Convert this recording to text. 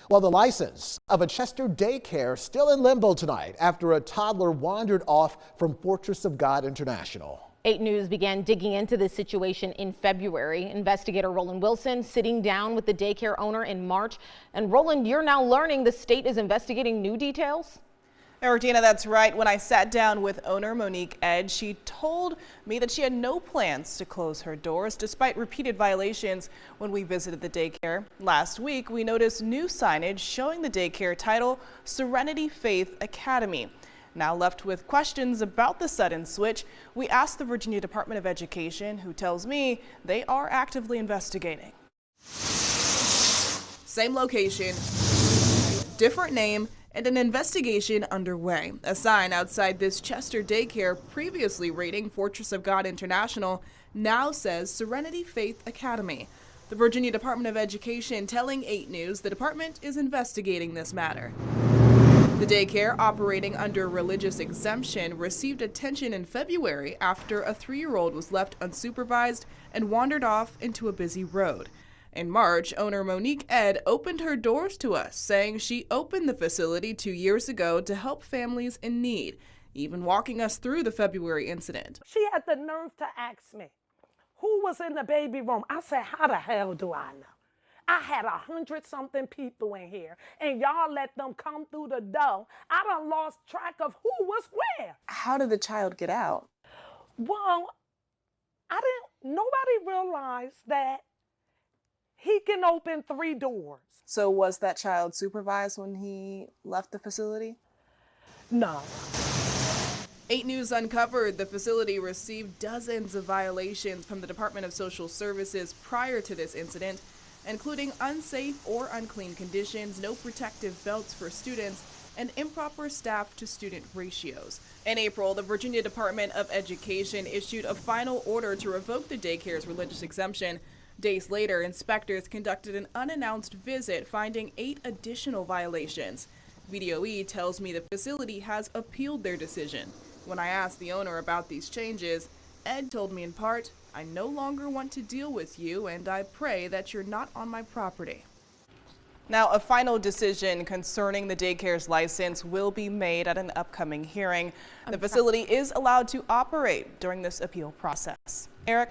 Well, the license of a Chester daycare still in limbo tonight after a toddler wandered off from Fortress of God International. 8 News began digging into this situation in February. Investigator Roland Wilson sitting down with the daycare owner in March. And Roland, you're now learning the state is investigating new details? Regina, that's right. When I sat down with owner Monique Ed, she told me that she had no plans to close her doors despite repeated violations when we visited the daycare. Last week, we noticed new signage showing the daycare title Serenity Faith Academy. Now left with questions about the sudden switch, we asked the Virginia Department of Education, who tells me they are actively investigating. Same location, different name, and an investigation underway. A sign outside this Chester daycare, previously reading Fortress of God International, now says Serenity Faith Academy. The Virginia Department of Education telling 8 News the department is investigating this matter. The daycare, operating under religious exemption, received attention in February after a 3-year-old was left unsupervised and wandered off into a busy road. In March, owner Monique Ed opened her doors to us, saying she opened the facility 2 years ago to help families in need, even walking us through the February incident. She had the nerve to ask me, who was in the baby room? I said, how the hell do I know? I had 100-something people in here, and y'all let them come through the door. I done lost track of who was where. How did the child get out? Well, nobody realized that he can open 3 doors. So was that child supervised when he left the facility? No. 8 News uncovered the facility received dozens of violations from the Department of Social Services prior to this incident, including unsafe or unclean conditions, no protective belts for students, and improper staff-to-student ratios. In April, the Virginia Department of Education issued a final order to revoke the daycare's religious exemption. Days later, inspectors conducted an unannounced visit, finding 8 additional violations. VDOE tells me the facility has appealed their decision. When I asked the owner about these changes, Ed told me in part, "I no longer want to deal with you, and I pray that you're not on my property." Now, a final decision concerning the daycare's license will be made at an upcoming hearing. The facility is allowed to operate during this appeal process. Eric?